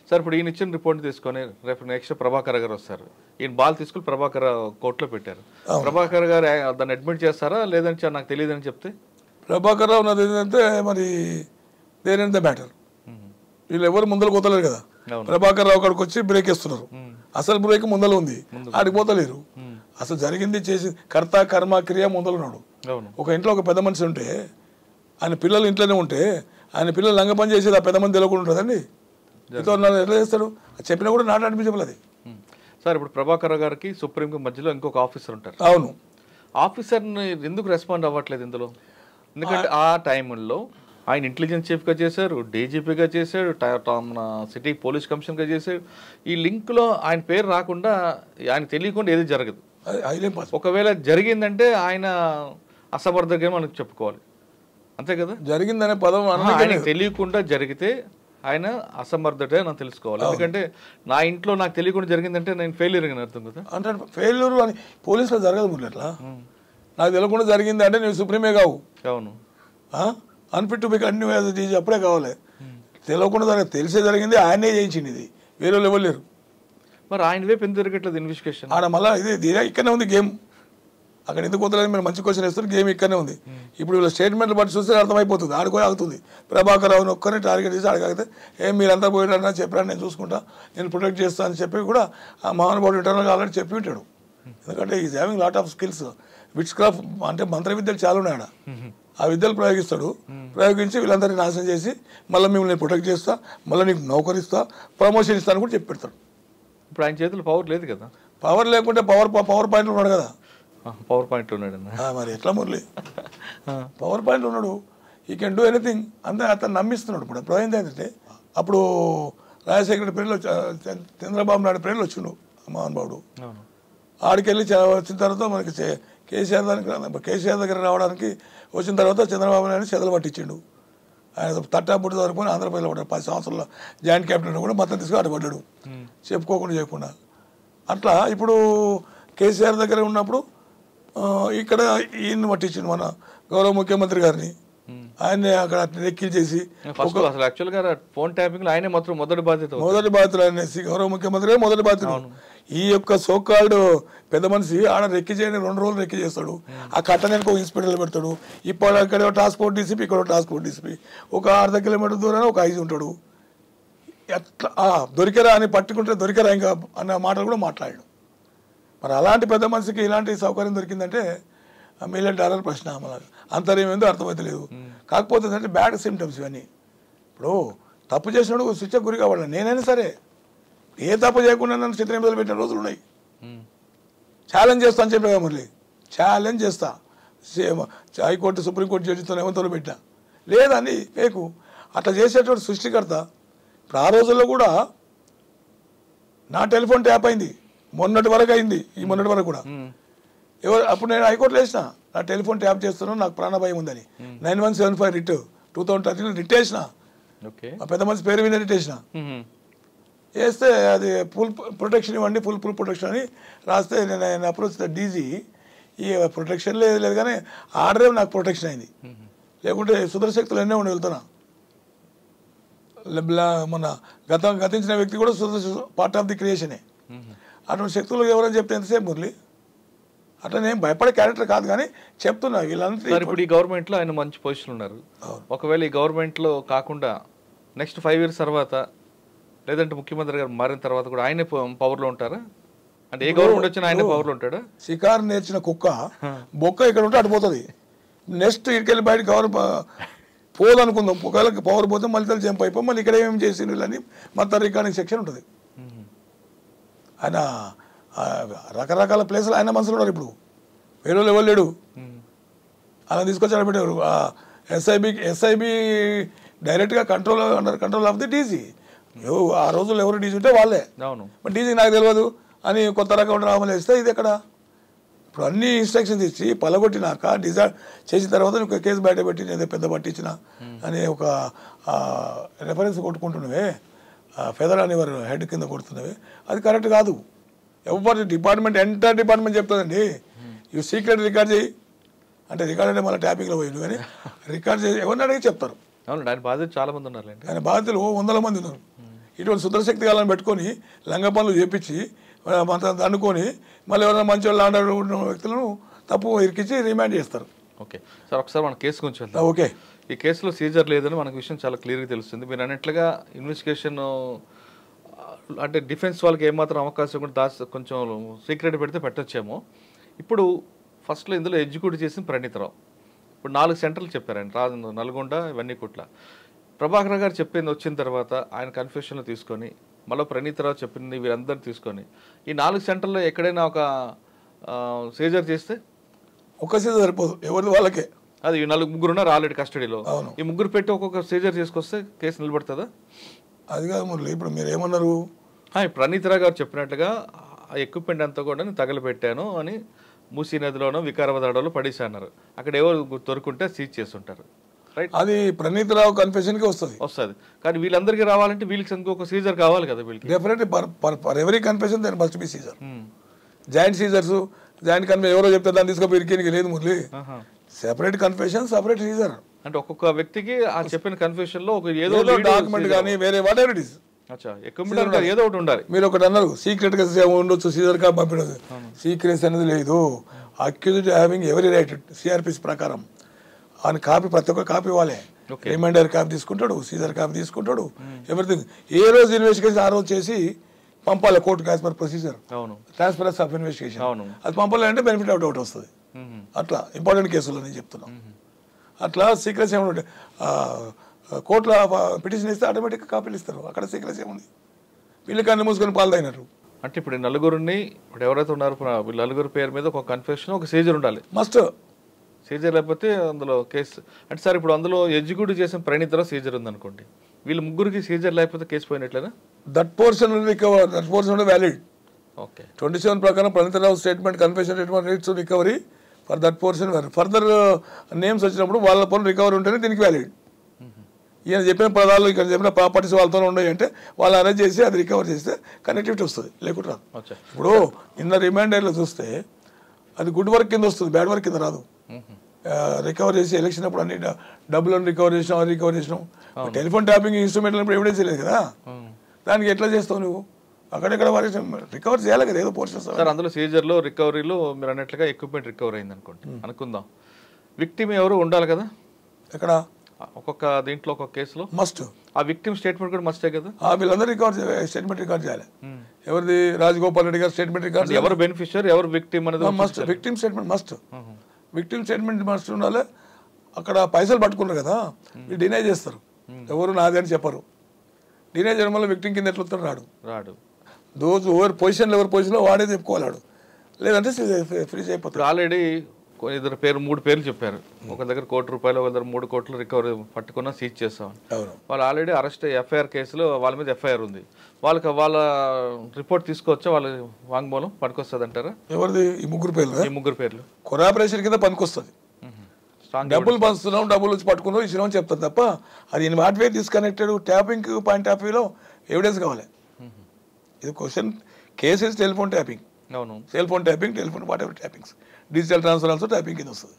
సార్ ఇప్పుడు ఈయన ఇచ్చిన రిపోర్ట్ తీసుకొని రేపు నెక్స్ట్ ప్రభాకర్ గారు వస్తారు. ఈయన బాల్ తీసుకుని ప్రభాకర్ కోర్టులో పెట్టారు. ప్రభాకర్ గారు దాన్ని అడ్మిట్ చేస్తారా లేదంటే నాకు తెలియదు అని చెప్తే ప్రభాకర్ రావు ఉన్నది ఏంటంటే మరి దేర్ ఇన్ ద మ్యాటర్. వీళ్ళు ఎవరు ముందర పోతలేరు కదా. ప్రభాకర్ రావు అక్కడికి వచ్చి బ్రేక్ వేస్తున్నారు. అసలు బ్రేక్ ముందర ఉంది, ఆడికి పోతలేరు. అసలు జరిగింది చేసి కర్త కర్మ క్రియ ముందలున్నాడు. ఒక ఇంట్లో ఒక పెద్ద మనిషి ఉంటే ఆయన పిల్లలు ఇంట్లోనే ఉంటే ఆయన పిల్లలు లంగ పని చేసేది ఆ పెద్ద మంది తెలియకుండా ఉంటుందండి. మీతో ఎట్లా చేస్తాడు? చెప్పినా కూడా నాట్ అనిపించబోదు అది. సార్ ఇప్పుడు ప్రభాకర్ గారికి సుప్రీంకి మధ్యలో ఇంకొక ఆఫీసర్ ఉంటారు. అవును, ఆఫీసర్ని ఎందుకు రెస్పాండ్ అవ్వట్లేదు ఇందులో? ఎందుకంటే ఆ టైంలో ఆయన ఇంటెలిజెన్స్ చీఫ్గా చేశారు, డీజీపీగా చేశాడు, మన సిటీ పోలీస్ కమిషనర్గా చేశాడు. ఈ లింక్లో ఆయన పేరు రాకుండా ఆయన తెలియకుండా ఏది జరగదు. ఒకవేళ జరిగిందంటే ఆయన అసమర్థంగా మనకు చెప్పుకోవాలి, అంతే కదా. జరిగిందనే పదం ఆయనకు తెలియకుండా జరిగితే ఆయన అసమర్థతే నాకు తెలుసుకోవాలి. ఎందుకంటే నా ఇంట్లో నాకు తెలియకుండా జరిగిందంటే నేను ఫెయిల్యూర్ అని అర్థం కదా. అంటే ఫెయిల్యూర్ అని పోలీసులో జరగదు ముందు. ఎట్లా నాకు తెలియకుండా జరిగింది అంటే నువ్వు సుప్రీమే కావు. అవును, అన్ఫిట్ టు బి కంటిన్యూ అప్పుడే కావాలి. తెలియకుండా జరగదు, తెలిసే జరిగింది, ఆయనే చేయించింది. ఇది వేరే లెవెల్ లేరు. మరి ఆయన వైపు ఎందుకు జరగట్లేదు ఇన్వెస్టిగేషన్? ఆడ మళ్ళీ ఇది ఇక్కడనే ఉంది గేమ్. అక్కడ ఎందుకు పోతలేదు? మీరు మంచి క్వశ్చన్ వేస్తారు. గేమ్ ఇక్కడనే ఉంది. ఇప్పుడు వీళ్ళ స్టేట్మెంట్లు బట్టి చూస్తే అర్థమైపోతుంది. ఆడుకొని ఆగుతుంది. ప్రభాకర్ రావుని ఒక్కరిని టార్గెట్ చేసి ఆడితే మీరంతా పోయినా చెప్పారని నేను చూసుకుంటా, నేను ప్రొటెక్ట్ చేస్తాను అని చెప్పి కూడా ఆ మహానుభావుడు ఇంటర్నల్గా ఆల్రెడీ చెప్పి ఉంటాడు. ఎందుకంటే is having lot of skills. Which craft అంటే మంత్ర విద్యలు చాలా ఉన్నాయి ఆడ. ఆ విద్యలు ప్రయోగిస్తాడు. ప్రయోగించి వీళ్ళందరినీ నాశనం చేసి మళ్ళీ మిమ్మల్ని ప్రొటెక్ట్ చేస్తా, మళ్ళీ నీకు నౌకరిస్తా, ప్రమోషన్ ఇస్తాను కూడా చెప్పి పెడతాడు. ఇప్పుడు ఆయన చేతులు పవర్ లేదు కదా. పవర్ లేకుంటే పవర్ పాయింట్లు ఉన్నాడు కదా. పవర్ పాయింట్ ఉన్నాడు మరి ఎట్లా మురళి? పవర్ పాయింట్ ఉన్నాడు, ఈ కెన్ డూ ఎనీథింగ్. అంతే అతను నమ్మిస్తున్నాడు. ఇప్పుడు అయింది ఏంటంటే అప్పుడు రాజశేఖర పేర్లు చంద్రబాబు నాయుడు పేర్లు వచ్చిండు మహానుభావుడు. ఆడికెళ్ళి వచ్చిన తర్వాత మనకి కేసీఆర్ దగ్గర రావడానికి వచ్చిన తర్వాత చంద్రబాబు నాయుడు చెదలు పట్టించిండు. ఆయన తట్టాపుట్టి వరకు ఆంధ్రప్రదేశ్లో పడ్డాడు. 10 సంవత్సరాల జాయింట్ క్యాబినెట్ కూడా మొత్తం తీసుకుని అడ్డుపడ్డాడు, చెప్పుకోకుండా చేయకుండా. అట్లా ఇప్పుడు కేసీఆర్ దగ్గర ఉన్నప్పుడు ఇక్కడ ఈయన్ని పట్టించిండు మన గౌరవ ముఖ్యమంత్రి గారిని. ఆయన్ని అక్కడ రెక్కిల్ చేసి ఫోన్ ట్యాపింగ్ ఆయన మాత్రం మొదటి బాధ్యతలు అనేసి గౌరవ ముఖ్యమంత్రి మొదటి బాధ్యత. ఈ యొక్క సోకాల్డ్ పెద్ద మనిషి ఆడ రెక్కి చేయని 2 రోజులు రెక్కి చేస్తాడు. ఆ కట్టడానికి ఒక ఇన్స్పెక్టర్లు పెడతాడు. ఇప్పుడు అక్కడ ట్రాన్స్పోర్ట్ డీసీపీ, ఇక్కడ ట్రాన్స్పోర్ట్ డీసీపీ, ఒక 6 కిలోమీటర్ దూరాన ఒక 5 ఉంటాడు. ఎట్లా దొరికరా అని పట్టుకుంటే దొరికరా ఇంకా అన్న మాటలు కూడా మాట్లాడాడు. మరి అలాంటి పెద్ద మనిషికి ఇలాంటి సౌకర్యం దొరికిందంటే $1 మిలియన్ ప్రశ్న. అమలు అంతర్యం ఏందో అర్థమైతే లేదు. కాకపోతే ఏంటంటే బ్యాడ్ సిమ్టమ్స్ ఇవన్నీ. ఇప్పుడు తప్పు చేసినాడు శిక్షకు గురి కావాలి. నేనైనా సరే ఏ తప్పు చేయకుండా నన్ను చిత్రహింసలు పెట్టిన రోజులు ఉన్నాయి. ఛాలెంజ్ చేస్తా అని చెప్పా మురళి, ఛాలెంజ్ చేస్తా. హైకోర్టు సుప్రీంకోర్టు జడ్జితో ఏమంతో పెట్టా లేదని పేకు అట్లా చేసేటువంటి సృష్టికర్త. ఇప్పుడు ఆ రోజుల్లో కూడా నా టెలిఫోన్ ట్యాప్ అయింది, మొన్నటి వరకు అయింది. ఈ మొన్నటి వరకు కూడా అప్పుడు నేను హైకోర్టులో వేసిన నా టెలిఫోన్ ట్యాప్ చేస్తున్నాను, నాకు ప్రాణభయం ఉందని. 9175 రిట్ 2013 రిట్ వేసిన. ఆ పెద్ద మనిషి పేరు మీద రిట్ వేసిన. వేస్తే అది ఫుల్ ప్రొటెక్షన్ ఇవ్వండి, ఫుల్ ప్రొటెక్షన్ అని రాస్తే నేను అప్రోచ్ డీజీ. ఈ ప్రొటెక్షన్ లేదు కానీ ఆర్డరే నాకు ప్రొటెక్షన్ అయింది. లేకుంటే సుదర్శక్తులు ఎన్నో ఉండి వెళ్తున్నా. మన గతించిన వ్యక్తి కూడా పార్ట్ ఆఫ్ ది క్రియేషనే. అటువంటి శక్తులు ఎవరని చెప్తే ఎంతసేపు మురళి? అట్లా నేను భయపడే క్యారెక్టర్ కాదు, కానీ చెప్తున్నా వీళ్ళంతా సార్ ఇప్పుడు ఈ గవర్నమెంట్లో ఆయన మంచి పొజిషన్ ఉన్నారు. ఒకవేళ ఈ గవర్నమెంట్లో కాకుండా నెక్స్ట్ 5 years తర్వాత లేదంటే ముఖ్యమంత్రి గారు మారిన తర్వాత కూడా ఆయనే పవర్లో ఉంటారా? అంటే ఏ గవర్నమెంట్ వచ్చినా ఆయనే పవర్లో ఉంటాడా? షికారు నేర్చిన కుక్క బొక్క ఇక్కడ ఉంటే అడిపోతుంది. నెక్స్ట్ ఇక్కడికి బయట పోదనుకుందాం, ఒకవేళ పవర్ పోతే మళ్ళీ తల్లి జంప్ అయిపోయి మళ్ళీ ఇక్కడ ఏమేమి చేసిండు అని మొత్తం రికార్డింగ్ సెక్షన్ ఉంటుంది. ఆయన రకరకాల ప్లేసులు ఆయన మనసులో ఉన్నారు. ఇప్పుడు వేరే వాళ్ళు ఎవరు లేడు, అలా తీసుకొచ్చి అడబెట్టారు. ఎస్ఐబి డైరెక్ట్గా under control of the DG. ఆ రోజుల్లో ఎవరు డీజీ ఉంటే వాళ్ళే. బట్ డీజీ నాకు తెలియదు అని కొత్త రకం రామలు వేస్తే ఇది ఎక్కడ? ఇప్పుడు అన్ని ఇన్స్ట్రక్షన్స్ ఇచ్చి పలగొట్టినాక డిజైన్ చేసిన తర్వాత నువ్వు కేసు బయట పెట్టి నేను పెద్ద పట్టించిన అని ఒక రెఫరెన్స్ కొట్టుకుంటున్నవే, ఫెదర్ అని వారు హెడ్ కింద కొడుతున్నవే, అది కరెక్ట్ కాదు. ఎవరి డిపార్ట్మెంట్ ఎంటైర్ డిపార్ట్మెంట్ చెప్తుందండి, ఇవి సీక్రెట్ రికార్డ్ చేయి అంటే రికార్డ్ అంటే మళ్ళీ ట్యాపింగ్లో పోయిండు, కానీ రికార్డ్ చేసి ఎవరిని అడిగి చెప్తారు. ఆయన బాధితులు చాలా మంది ఉన్నారు, ఆయన బాధితులు 100 మంది ఉన్నారు. ఇటువంటి సుదర్శక్తి కాలని పెట్టుకొని లంగ పనులు చేపించి అనుకొని మళ్ళీ ఎవరైనా మంచి వాళ్ళు ఆర్డర్ ఉన్న వ్యక్తులను తప్పు ఇరికించి రిమాండ్ చేస్తారు. ఓకే సార్, ఒకసారి మన కేసు గురించి వెళ్తాం. ఓకే, ఈ కేసులో సీజర్ లేదని మనకు విషయం చాలా క్లియర్గా తెలుస్తుంది. మీరు అన్నట్లుగా ఇన్వెస్టిగేషన్ అంటే డిఫెన్స్ వాళ్ళకి ఏమాత్రం అవకాశం కూడా కొంచెం సీక్రెట్ పెడితే పెట్టొచ్చేమో. ఇప్పుడు ఫస్ట్లో ఇందులో ఎగ్జిక్యూట్ చేసిన ప్రణీతరావు, ఇప్పుడు 4 సెంటర్లు చెప్పారు ఆయన, నల్గొండ ఇవన్నీ కుట్ల. ప్రభాకర్ గారు చెప్పింది వచ్చిన తర్వాత ఆయన కన్ఫ్యూషన్లో తీసుకొని మళ్ళీ ప్రణీతరావు చెప్పింది వీరందరూ తీసుకొని ఈ 4 సెంటర్లో ఎక్కడైనా ఒక సీజర్ చేస్తే ఒక సీజర్ సరిపోదు, ఎవరిది వాళ్ళకే. అది 4 ఉన్నారు ఆల్రెడీ కస్టడీలో, ఈ 3 పెట్టి ఒక్కొక్క సీజర్ చేసుకొస్తే కేసు నిలబడుతుందా? అది కాదు మురళి, ఇప్పుడు మీరు ఏమన్నారు? ప్రణీతరావు గారు చెప్పినట్టుగా ఆ ఎక్విప్మెంట్ అంతా కూడా నేను తగలబెట్టాను అని మూసీ నదిలోనో వికారాబాద్లో పడేసి అన్నారు. అక్కడ ఎవరు దొరుకుంటే సీజ్ చేస్తుంటారు, రైట్? అది ప్రణీతరావు కన్ఫెషన్కి వస్తుంది. కానీ వీళ్ళందరికీ రావాలంటే వీళ్ళకి ఇంకొక సీజర్ కావాలి కదా వీళ్ళకి. Definitely for every confession then must be seizure. Joint seizures, joint confession ఎవరో చెప్తే దాన్ని తీసుకొని ఇరికేనికి లేదు Murali. Separate confession, separate seizure. అంటే ఒక్కొక్క వ్యక్తికి ఆ చెప్పిన కన్ఫెషన్ లో ఏదో డాక్యుమెంట్ కానీ వేరే వాట్ ఎవర్ ఇట్ ఇస్ ఏదో ఒకటి ఉండాలి. మీరు ఒకటి అన్నారు సీక్రెట్ గా ఉండొచ్చు, సీజర్ గా పంపించదు. సీక్రెట్స్ అనేది లేదు. Accused having every right CrPC ప్రకారం ఆయన కాపీ, ప్రతి ఒక్క కాపీ ఇవ్వాలి. రిమైండర్ కాపీ తీసుకుంటాడు, సీజర్ కాపీ తీసుకుంటాడు, ఎవ్రీథింగ్. ఏ రోజు ఇన్వెస్టిగేషన్ ఆ రోజు చేసి పంపాలి కోర్టుకు as per procedure, transparency of investigation. అది పంపాలంటే బెనిఫిట్ అవుట్ అవుట్ వస్తుంది. అట్లా ఇంపార్టెంట్ కేసులు నేను చెప్తున్నాను. అట్లా సీక్రెట్స్ ఏమైనా కోర్టులో పిటిషన్ ఇస్తే ఆటోమేటిక్గా కాపీలు ఇస్తారు. అక్కడ సీక్రెట్స్ ఏముంది? వీళ్ళకి అన్ని మూసుకొని పాలు తాగినట్టు. అంటే ఇప్పుడు నలుగురిని ఇప్పుడు ఎవరైతే ఉన్నారో వీళ్ళ నలుగురు పేరు మీద ఒక కన్ఫెషన్, ఒక సీజర్ ఉండాలి. మస్ట్ సీజర్ లేకపోతే అందులో కేసు అంటే సార్ ఇప్పుడు అందులో ఎగ్జిక్యూటివ్ చేసిన ప్రణీతరావు సీజర్ ఉందనుకోండి, వీళ్ళు 3కి సీజర్ లేకపోతే కేసు పోయినట్లేనా? That portion recover, that portion valid. Okay, 27 ప్రకారం Praneeth Rao statement confession statement reads recovery for that portion. Further names వచ్చినప్పుడు వాళ్ళ పనులు రికవరీ ఉంటేనే దీనికి వ్యాలిడ్. ఈయన చెప్పిన పదాలు ఇక్కడ చెప్పిన ప్రాపర్టీస్ వాళ్ళతో ఉన్నాయి అంటే వాళ్ళు అరేంజ్ చేసి అది రికవర్ చేస్తే కనెక్టివిటీ వస్తుంది, లేకుంటే రాదు. ఇప్పుడు ఇన్న రిమైండర్లో చూస్తే అది గుడ్ వర్క్ కింద వస్తుంది, బ్యాడ్ వర్క్ కింద రాదు. రికవర్ చేసి ఎలక్షన్ అప్పుడు అన్ని డబ్బులను రికవర్ చేసినాం, అది రికవర్ చేసినాం. టెలిఫోన్ ట్యాపింగ్ ఇన్స్ట్రుమెంట్ అప్పుడు ఎవిడెన్స్ లేదు కదా, దానికి ఎట్లా చేస్తావు నువ్వు? అక్కడెక్కడ వారి రికవర్ చేయాలి కదా ఏదో పోర్షన్స్. సార్ అందులో సీజర్లో రికవరీలో మీరు అన్నట్లుగా ఎక్విప్మెంట్ రికవర్ అయింది అనుకుందాం, విక్టిమ్ ఎవరు ఉండాలి కదా ఎక్కడ? ఒక్కొక్క దీంట్లో ఒక్కొక్క కేసులో మస్ట్ ఆ విక్టిమ్ స్టేట్మెంట్ కూడా మస్టే కదా. వీళ్ళందరూ స్టేట్మెంట్ రికార్డ్ చేయాలి. ఎవరిది? రాజగోపాల్ రెడ్డి గారు స్టేట్మెంట్ రికార్డ్. ఎవరు బెనిఫిషియర్, ఎవరు విక్టిమ్ అనేది must. Victim statement must. Victim statement must ఉండాలి. అక్కడ పైసలు పట్టుకున్నారు కదా, మీరు డినై చేస్తారు, ఎవరు నాది అని చెప్పరు. డినై చేయడం వల్ల విక్టిమ్ కింద ఎట్లా వస్తాడు? రాడు. దోజు ఎవరి పొజిషన్లో వాడే చెప్పుకోవాలాడు, లేదంటే ఫ్రీజ్ అయిపోతాడు. ఆల్రెడీ ఇద్దరు పేరు 3 పేర్లు చెప్పారు. ఒక దగ్గర ₹1 కోటి, ఒక దగ్గర 3 కోట్లు రికవరీ పట్టుకున్నా సీజ్ చేస్తాం. వాళ్ళు ఆల్రెడీ అరెస్ట్ ఎఫ్ఐఆర్ కేసులో వాళ్ళ మీద ఎఫ్ఐఆర్ ఉంది. వాళ్ళ రిపోర్ట్ తీసుకోవచ్చా? వాళ్ళ వాంగ్మూలం పనికొస్తుంది అంటారా? ఎవరిది? ఈ 3 పేర్లు. ఈ 3 పేర్లు కొరాపరేషన్ కింద పనికొస్తుంది. డబ్బులు పంచుతున్నాం, డబ్బులు వచ్చి పట్టుకున్నాం, ఇచ్చినాం చెప్తారు తప్ప అది in what way disconnected tapping point of వ్యూలో ఎవిడెన్స్ కావాలి. ఇది question case is telephone tapping. అవును, cell phone tapping, telephone whatever tappings, digital transfer also tapping కింద వస్తుంది.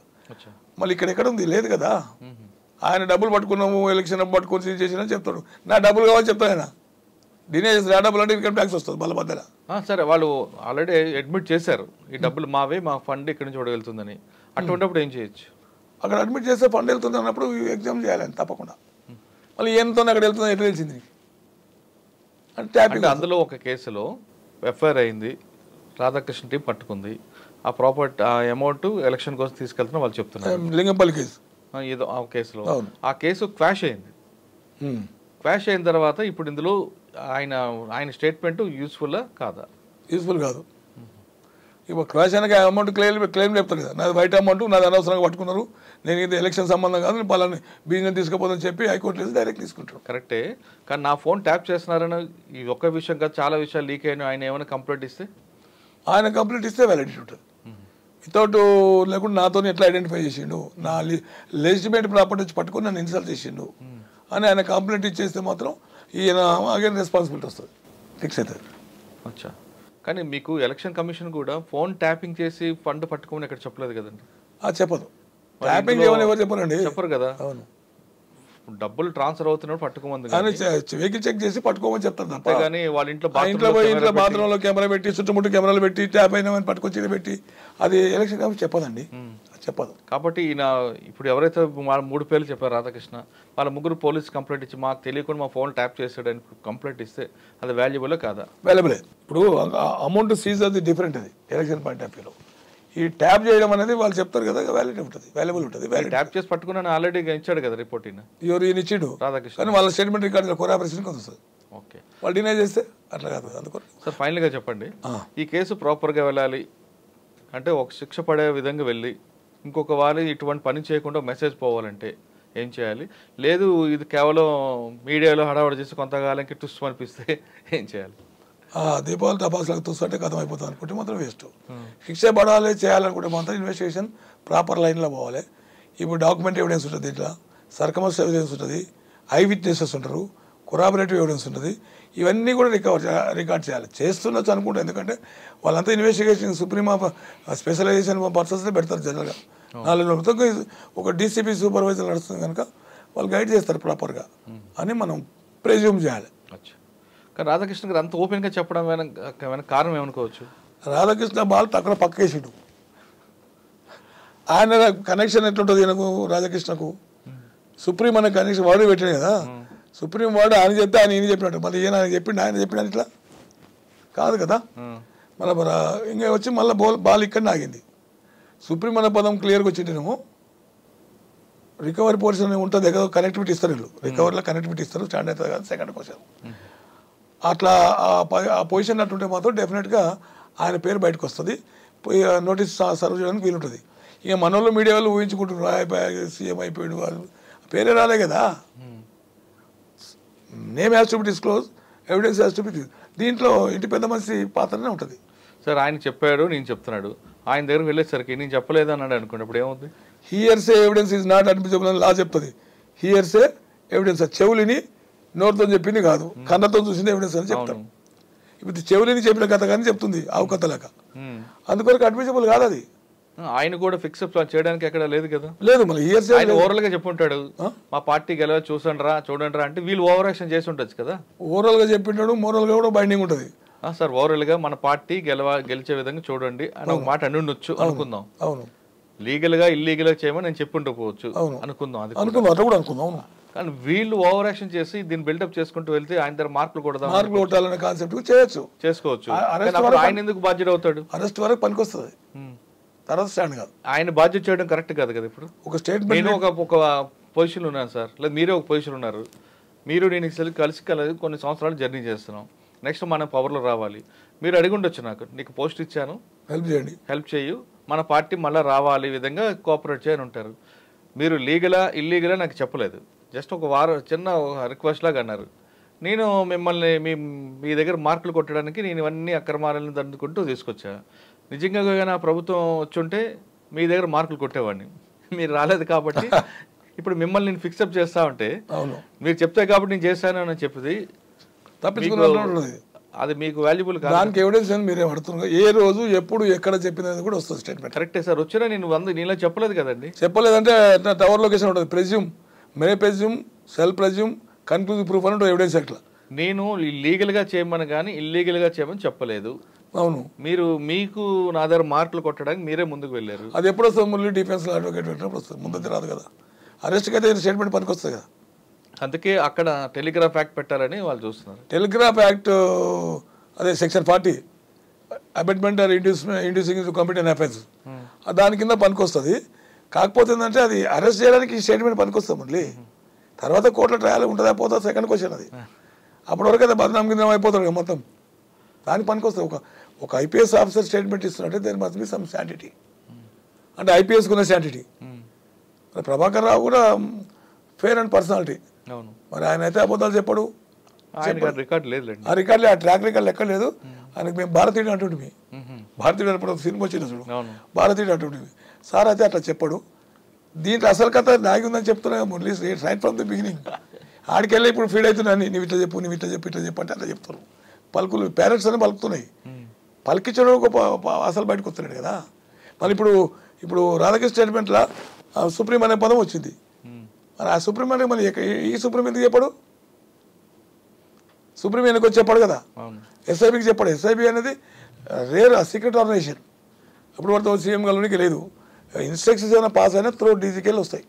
మళ్ళీ ఇక్కడ ఎక్కడ ఉంది? లేదు కదా. ఆయన డబ్బులు పట్టుకున్నాము, ఎలక్షన్ పట్టుకొని సీజ్ చేసినా చెప్తాడు, నా డబ్బులు కావాలి చెప్తాను ఆయన. డినే చేసి రాడబుల్ అంటే ఇన్కమ్ ట్యాక్స్ వస్తుంది మళ్ళీ మధ్యలో. సరే వాళ్ళు ఆల్రెడీ అడ్మిట్ చేశారు ఈ డబ్బులు మావే, మా ఫండ్ ఇక్కడి నుంచి వెళ్తుందని. అటువంటిప్పుడు ఏం చేయొచ్చు? అక్కడ అడ్మిట్ చేస్తే ఫండ్ వెళ్తుంది అన్నప్పుడు ఎగ్జామ్ చేయాలని తప్పకుండా. మళ్ళీ ఎంతో అక్కడ వెళ్తుందో ఎట్లా తెలిసింది అంటే ట్యాపింగ్. అందులో ఒక కేసులో ఎఫ్ఐఆర్ అయింది, రాధాకృష్ణ టీం పట్టుకుంది, ఆ ప్రాపర్టీ ఆ అమౌంట్ ఎలక్షన్ కోసం తీసుకెళ్తున్నా వాళ్ళు చెప్తున్నారు. లింగంపల్లి కేసు ఏదో ఆ కేసులో ఆ కేసు క్వాష్ అయింది. క్వాష్ అయిన తర్వాత ఇప్పుడు ఇందులో ఆయన స్టేట్మెంట్ యూస్ఫుల్లా కాదా? యూస్ఫుల్ కాదు. ఇప్పుడు క్వాష్ అయినా అమౌంట్ క్లెయిమ్ చెప్తారు కదా, నాది బయట అమౌంట్, నాది అనవసరంగా పట్టుకున్నారు, నేను ఇది ఎలక్షన్ సంబంధం కాదు, నేను పలాని బిజినెస్ తీసుకుపోదని చెప్పి హైకోర్టు వేసి డైరెక్ట్ తీసుకుంటారు. కరెక్టే, కానీ నా ఫోన్ ట్యాప్ చేస్తున్నారని ఈ ఒక్క విషయం కాదు, చాలా విషయాలు లీక్ అయినా ఆయన ఏమైనా కంప్లైంట్ ఇస్తే వ్యాలిడిటీ ఉంటుంది. వితౌట్ లేకుండా నాతో ఎట్లా ఐడెంటిఫై చేసిండు, నా లెజిటిమేట్ ప్రాపర్టీ వచ్చి పట్టుకొని నన్ను ఇన్సల్ట్ చేసిండు అని ఆయన కంప్లైంట్ ఇచ్చేస్తే మాత్రం ఈయన అగైన్ రెస్పాన్సిబిలిటీ వస్తుంది, ఫిక్స్ అవుతుంది. అచ్చా, కానీ మీకు ఎలక్షన్ కమిషన్ కూడా ఫోన్ ట్యాపింగ్ చేసి ఫండ్ పట్టుకోమని ఇక్కడ చెప్పలేదు కదండి. చెప్పదు, ట్యాపింగ్ ఏమని ఎవరు చెప్పారండి, చెప్పరు కదా. అవును, డబ్బులు ట్రాన్స్ఫర్ అవుతున్నప్పుడు పట్టుకోమంది, వెహికల్ చెక్ చేసి పట్టుకోమని చెప్తారు తప్ప. కానీ వాళ్ళ ఇంట్లో ఇంట్లో బాత్రూంలో కెమెరా పెట్టి చుట్టుముట్టు కెమెరాలు పెట్టి ట్యాప్ అయినా పట్టుకొచ్చి పెట్టి అది ఎలక్షన్ కమిషన్ చెప్పదండి, చెప్పదు. కాబట్టి ఈయన ఇప్పుడు ఎవరైతే 3 పేర్లు చెప్పారు రాధాకృష్ణ, వాళ్ళ 3 పోలీస్ కంప్లైంట్ ఇచ్చి మాకు తెలియకుండా మా ఫోన్ ట్యాప్ చేసాడని కంప్లైంట్ ఇస్తే అది వాల్యుబుల్ కాదా? వాల్యుబులే. ఇప్పుడు అమౌంట్ సీజ్ అది డిఫరెంట్, అది ఎలక్షన్ పాయింట్ ఆఫ్ వ్యూలో. ఈ ట్యాప్ చేయడం అనేది వాళ్ళు చెప్తారు కదా, వాల్యూటీ ఉంటుంది, వాల్యుబుల్ ఉంటుంది. ట్యాప్ చేసి పట్టుకున్నాను ఆల్రెడీ ఇచ్చాడు కదా రిపోర్ట్, ఈయన ఇచ్చిండు రాధాకృష్ణ, కానీ వాళ్ళ స్టేట్మెంట్ రికార్డు కొరాపరేషన్ వస్తుంది. ఓకే, వాళ్ళు డినై చేస్తే అట్లా కాదు. అందుకని సార్ ఫైనల్గా చెప్పండి, ఈ కేసు ప్రాపర్గా వెళ్ళాలి అంటే ఒక శిక్ష పడే విధంగా వెళ్ళి ఇంకొక వాళ్ళు ఇటువంటి పని చేయకుండా మెసేజ్ పోవాలంటే ఏం చేయాలి? లేదు ఇది కేవలం మీడియాలో హడావడి చేసి కొంతకాలంకి టుస్ట్ అనిపిస్తే ఏం చేయాలి? దీపావళి టపాసులకు చూస్తుంటే కథం అయిపోతుంది అనుకుంటే మాత్రం వేస్ట్. శిక్ష పడాలి చేయాలనుకుంటే మాత్రం ఇన్వెస్టిగేషన్ ప్రాపర్ లైన్లో పోవాలి. ఇప్పుడు డాక్యుమెంట్ ఎవిడెన్స్ ఉంటుంది, ఇట్లా సర్కమస్ ఎవిడెన్స్ ఉంటుంది, ఐ విట్నెసెస్ ఉంటారు, కొరాబరేటివ్ ఎవిడెన్స్ ఉంటుంది, ఇవన్నీ కూడా రికార్డ్ చేయాలి. చేస్తున్నచ్చు అనుకుంటా, ఎందుకంటే వాళ్ళంతా ఇన్వెస్టిగేషన్ సుప్రీం స్పెషలైజేషన్ పర్సన్స్నే పెడతారు జనరల్గా. 4 నెలలతో ఒక డీసీపీ సూపర్వైజర్ నడుస్తుంది కనుక వాళ్ళు గైడ్ చేస్తారు ప్రాపర్గా అని మనం ప్రెజ్యూమ్ చేయాలి. కానీ రాధాకృష్ణ గారు అంత ఓపెన్గా చెప్పడం ఏమైనా కారణం ఏమనుకోవచ్చు? రాధాకృష్ణ బాల్ అక్కడ పక్కేసిండు, ఆయన కనెక్షన్ ఎట్లుంటుంది ఈయనకు రాధాకృష్ణకు, సుప్రీం అనే కనెక్షన్ వాడు పెట్టాడు కదా, సుప్రీం వాడు ఆయన చెప్తే ఆయన ఈయన చెప్పినట్టు, మళ్ళీ ఈయన ఆయన చెప్పిండు ఆయన చెప్పినట్టు ఇట్లా కాదు కదా. మళ్ళీ ఇంకా వచ్చి మళ్ళీ బాల్ ఇక్కడ ఆగింది. సుప్రీం అనే పదం క్లియర్గా వచ్చింటేనేమో రికవరీ పోర్షన్ ఉంటుంది, ఏదో కనెక్టివిటీ ఇస్తారు వీళ్ళు, రికవరీలో కనెక్టివిటీ ఇస్తారు, స్టాండ్ అవుతుంది కదా సెకండ్ క్వశ్చన్. అట్లా ఆ పొజిషన్ అట్టుంటే మాత్రం డెఫినెట్గా ఆయన పేరు బయటకు వస్తుంది, నోటీస్ సర్వ్ చేయడానికి వీలుంటుంది. ఇక మన వాళ్ళు మీడియా వాళ్ళు ఊహించుకుంటున్నారు సీఎం అయిపోయాడు, వాళ్ళు పేరే రాలే కదా, name has to be disclose, evidence has to be. దీంట్లో ఇంటి పెద్ద మనిషి పాత్రనే ఉంటుంది. సార్ ఆయన చెప్పాడు నేను చెప్తున్నాడు, ఆయన దగ్గరకు వెళ్ళేసరికి నేను చెప్పలేదు అన్నాడు అనుకోండి, అప్పుడు ఏమవుతుంది? Hearsay evidence is not admissible అని లా చెప్తుంది. హియర్సే ఎవిడెన్స్ చెవులిని నోరుతో చెప్పింది కాదు, కన్నతో చూసింది ఎవిడెన్స్ అని చెప్తాను. ఇప్పుడు చెవులిని చెప్పిన కథ కానీ చెప్తుంది ఆవు కథ లేక, అందుకొరకు అడ్మిసిబుల్ కాదు అది. ఆయన కూడా ఫిక్సప్ చేయడానికి ఎక్కడ లేదు కదా. లేదు, మళ్ళీ హియర్సే ఆయన ఓవరాల్ గా చెప్పుంటాడు, మా పార్టీ గెలవ చూడండి అంటే వీళ్ళు ఓవర్ యాక్షన్ చేసి ఉండొచ్చు కదా. ఓవరాల్ గా చెప్పింటాడు, మోరల్ గా కూడా బైండింగ్ ఉంటుంది. సార్ ఓవరాల్ గా మన పార్టీ గెలిచే విధంగా చూడండి అని ఒక మాట అని ఉండొచ్చు అనుకుందాం. అవును, లీగల్ గా ఇల్లీగల్ గా చేయమని నేను చెప్పుండకపోవచ్చు అనుకుందాం, అది అట్లా కూడా అనుకుందాం. అవును, కానీ వీళ్ళు ఓవర్ యాక్షన్ చేసి దీన్ని బిల్డప్ చేసుకుంటూ వెళ్తే ఆయన దగ్గర మార్కులు కొట్టాలనే కాన్సెప్ట్ చేసుకోవచ్చు. ఆయన ఎందుకు బాధ్యత అవుతాడు? అరెస్ట్ వరకు పనికి వస్తుంది, తర్వాత స్టాండ్ కాదు. ఆయన బాధ్యత చేయడం కరెక్ట్ కాదు కదా. ఇప్పుడు ఒక స్టేట్మెంట్, నేను ఒక పొజిషన్ ఉన్నాను సార్, లేదా మీరే ఒక పొజిషన్ ఉన్నారు, మీరు నేను కలిసి కొన్ని సంవత్సరాలు జర్నీ చేస్తున్నాం, నెక్స్ట్ మనం పవర్లో రావాలి, మీరు అడిగి ఉండొచ్చు నాకు, నీకు పోస్ట్ ఇచ్చాను హెల్ప్ చేయు, మన పార్టీ మళ్ళీ రావాలి విధంగా కోఆపరేట్ చేయని ఉంటారు. మీరు లీగలా ఇల్లీగలా నాకు చెప్పలేదు, జస్ట్ ఒక చిన్న రిక్వెస్ట్ లాగా అన్నారు. నేను మిమ్మల్ని మీ దగ్గర మార్కులు కొట్టడానికి నేను ఇవన్నీ అక్రమాలను దండుకుంటూ తీసుకొచ్చా. నిజంగా నా ప్రభుత్వం వచ్చుంటే మీ దగ్గర మార్కులు కొట్టేవాడిని, మీరు రాలేదు కాబట్టి ఇప్పుడు మిమ్మల్ని నేను ఫిక్సప్ చేస్తా ఉంటే మీరు చెప్తే కాబట్టి నేను చేశాను అని చెప్పింది తప్పించుకున్నది, అది మీకు వాల్యుబుల్ కాదు. దానికి ఎవిడెన్స్ అని మీరే పడుతున్నారు, ఏ రోజు ఎప్పుడు ఎక్కడ చెప్పినది కూడా వస్తుంది స్టేట్మెంట్. కరెక్టే సార్, వచ్చినా నేను నీలా చెప్పలేదు కదండి. చెప్పలేదంటే టవర్ లొకేషన్ ఉంటుంది, presume, may presume, shall presume, conclusive proof అని ఎవిడెన్స్ అట్లా నేను లీగల్గా చేయమని కానీ ఇల్లీగల్గా చేయమని చెప్పలేదు. అవును, మీకు నా దగ్గర మార్కులు కొట్టడానికి మీరే ముందుకు వెళ్ళారు. అది ఎప్పుడు వస్తుంది మురళి? డిఫెన్స్లో అడ్వకేట్ పెట్టినప్పుడు వస్తుంది, ముందు రాదు కదా. అరెస్ట్కి అయితే స్టేట్మెంట్ పనికి వస్తుంది కదా. అందుకే అక్కడ టెలిగ్రాఫ్ యాక్ట్ పెట్టాలని వాళ్ళు చూస్తున్నారు. టెలిగ్రాఫ్ యాక్ట్ అదే section 40 abetment or inducing computer offence, దాని కింద పనికి వస్తుంది. కాకపోతే ఏంటంటే అది అరెస్ట్ చేయడానికి ఈ స్టేట్మెంట్ పనికి వస్తుంది మళ్ళీ. తర్వాత కోర్టులో ట్రయల్ ఉంటుందా పోతా సెకండ్ క్వశ్చన్ అది. అప్పటి వరకు అయితే బదనాం కింద అయిపోతాడు కదా మొత్తం. దానికి పనికి వస్తుంది. ఒక ఐపీఎస్ ఆఫీసర్ స్టేట్మెంట్ ఇస్తున్నట్టే దేని మస్ట్ బి సమ్ శాంటిటీ, అంటే ఐపీఎస్కి ఉన్న శాంటిటీ. మరి ప్రభాకర్ రావు కూడా ఫేర్ అండ్ పర్సనాలిటీ. మరి ఆయన అయితే అబద్ధాలు చెప్పడు, రికార్డ్ లేదు, ఆ రికార్డులే, ఆ ట్రాక్ రికార్డు ఎక్కడ లేదు. ఆయనకి మేము భారతీయుడు అంటుంటివి, భారతీయుడు అప్పుడు సినిమా వచ్చిన చూడు, భారతీయుడు అంటుంటివి. సార్ అయితే అట్లా చెప్పడు. దీంట్లో అసలు కథ దాగి ఉందని చెప్తున్నా Murali, right from the beginning. ఆడికెళ్ళి ఇప్పుడు ఫీడ్ అవుతున్నాను, నువ్వు ఇట్లా చెప్పు, నువ్వు ఇట్లా చెప్పు, ఇట్లా చెప్పు అంటే అట్లా చెప్తారు. పలుకులు పేరెంట్స్ అని పలుకుతున్నాయి, పలికించడం అసలు బయటకు వస్తున్నాడు కదా. మళ్ళీ ఇప్పుడు రాధాకృష్ణ స్టేట్మెంట్లో సుప్రీం అనే పదం వచ్చింది. మరి ఆ సుప్రీం అంటే మళ్ళీ ఈ సుప్రీం ఎందుకు చెప్పాడు? సుప్రీం ఎందుకు వచ్చి చెప్పాడు కదా, ఎస్ఐబికి చెప్పాడు. ఎస్ఐబి అనేది రేర్ సీక్రెట్ ఆర్గనైజేషన్. అప్పుడు పడితే సీఎం గారికి లేదు. ఇన్స్ట్రక్షన్స్ ఏమైనా పాస్ అయినా త్రూ డీజీకెళ్ళి వస్తాయి,